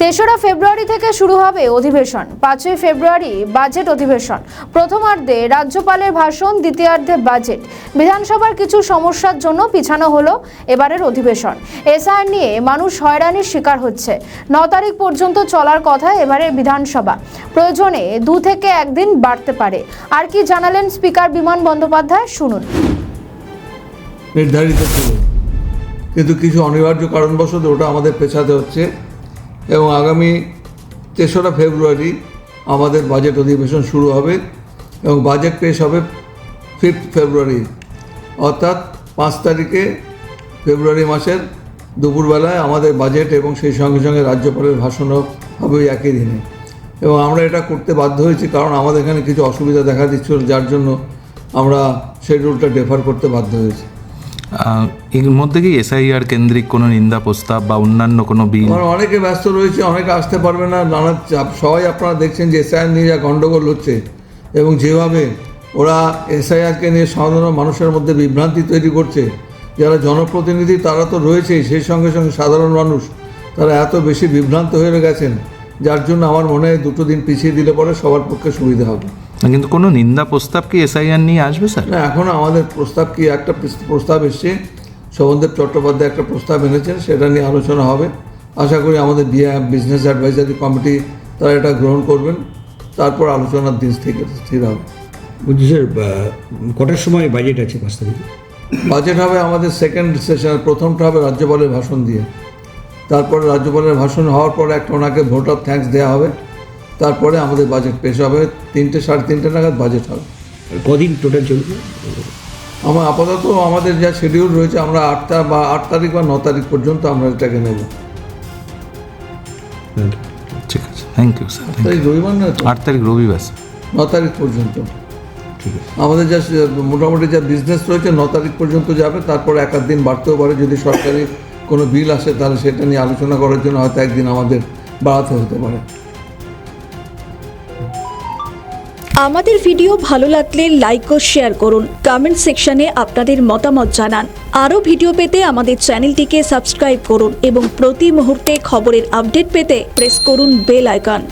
তেসরা ফেব্রুয়ারি থেকে শুরু হবে অধিবেশন। 5ই ফেব্রুয়ারি বাজেট অধিবেশন। প্রথমার্ধে রাজ্যপালের ভাষণ, দ্বিতীয়ার্ধে বাজেট। বিধানসভার কিছু সমস্যার জন্য পিছানো হলো এবারের অধিবেশন। এসআইআর নিয়ে মানুষ হয়রানির শিকার হচ্ছে। 9 তারিখ পর্যন্ত চলার কথা এবারের বিধানসভা। প্রয়োজনে 2 থেকে 1 দিন বাড়তে পারে। আর কি জানালেন স্পিকার বিমান বন্দ্যোপাধ্যায়, শুনুন। নির্ধারিত ছিল, কিন্তু কিছু অনিবার্য কারণবশত ওটা আমাদের পেছাতে হচ্ছে এবং আগামী 3রা ফেব্রুয়ারি আমাদের বাজেট অধিবেশন শুরু হবে এবং বাজেট পেশ হবে 5 ফেব্রুয়ারি, অর্থাৎ 5 তারিখে ফেব্রুয়ারি মাসের দুপুরবেলায় আমাদের বাজেট এবং সেই সঙ্গে সঙ্গে রাজ্যপালের ভাষণও হবে ওই একই দিনে। এবং আমরা এটা করতে বাধ্য হয়েছি কারণ আমাদের এখানে কিছু অসুবিধা দেখা দিচ্ছিল, যার জন্য আমরা শিডিউলটা ডেফার করতে বাধ্য হয়েছি। এর মধ্যে কি এসআইআর কেন্দ্রিক কোনো নিন্দা প্রস্তাব বা অন্যান্য কোনো বিল? অনেকে ব্যস্ত রয়েছে, অনেকে আসতে পারবে না, নানা চাপ। সবাই আপনারা দেখছেন যে এসআইআর নিয়ে যা গণ্ডগোল হচ্ছে এবং যেভাবে ওরা এসআইআরকে নিয়ে সাধারণ মানুষের মধ্যে বিভ্রান্তি তৈরি করছে। যারা জনপ্রতিনিধি তারা তো রয়েছেই, সেই সঙ্গে সঙ্গে সাধারণ মানুষ তারা এত বেশি বিভ্রান্ত হয়ে গেছেন, যার জন্য আমার মনে হয় 2 দিন পিছিয়ে দিলে পরে সবার পক্ষে সুবিধা হবে। কিন্তু কোনো নিন্দা প্রস্তাব কি এসআইআর নিয়ে আসবে স্যার? না, এখনও আমাদের প্রস্তাব কি একটা প্রস্তাব এসছে, শোভনদেব চট্টোপাধ্যায় একটা প্রস্তাব এনেছেন, সেটা নিয়ে আলোচনা হবে। আশা করি আমাদের বিজনেস অ্যাডভাইজারি কমিটি তারা এটা গ্রহণ করবেন, তারপর আলোচনার দিন থেকে স্থির হবে। বলছি স্যার, কটার সময় বাজেট আছে 5 তারিখে? বাজেট হবে আমাদের সেকেন্ড সেশন, প্রথমটা হবে রাজ্যপালের ভাষণ দিয়ে। তারপরে রাজ্যপালের ভাষণ হওয়ার পরে একটা ওনাকে ভোট অফ থ্যাঙ্কস দেওয়া হবে। তারপরে আমাদের বাজেট পেশ হবে, 3টে 3:30 নাগাদ বাজেট হবে। কদিন টোটাল চলবে? আমার আপাতত আমাদের যা শিডিউল রয়েছে, আমরা 8 তারিখ বা 9 তারিখ পর্যন্ত আমরা এটাকে নেব। ঠিক আছে, থ্যাংক ইউ স্যার। তাই রবিবার নয় তো, 8 তারিখ রবিবার স্যার। 9 তারিখ পর্যন্ত ঠিক আছে। আমাদের যা মোটামুটি যা বিজনেস রয়েছে 9 তারিখ পর্যন্ত যাবে। তারপরে 1 দিন বাড়তেও পারে, যদি সরকারি কোনো বিল আসে তাহলে সেটা নিয়ে আলোচনা করার জন্য হয়তো 1 দিন আমাদের বাড়াতে হতে পারে। আমাদের ভিডিও ভালো লাগলে লাইক ও শেয়ার করুন। কমেন্ট সেকশনে আপনাদের মতামত জানান। আরও ভিডিও পেতে আমাদের চ্যানেলটিকে সাবস্ক্রাইব করুন এবং প্রতি মুহূর্তে খবরের আপডেট পেতে প্রেস করুন বেল আইকন।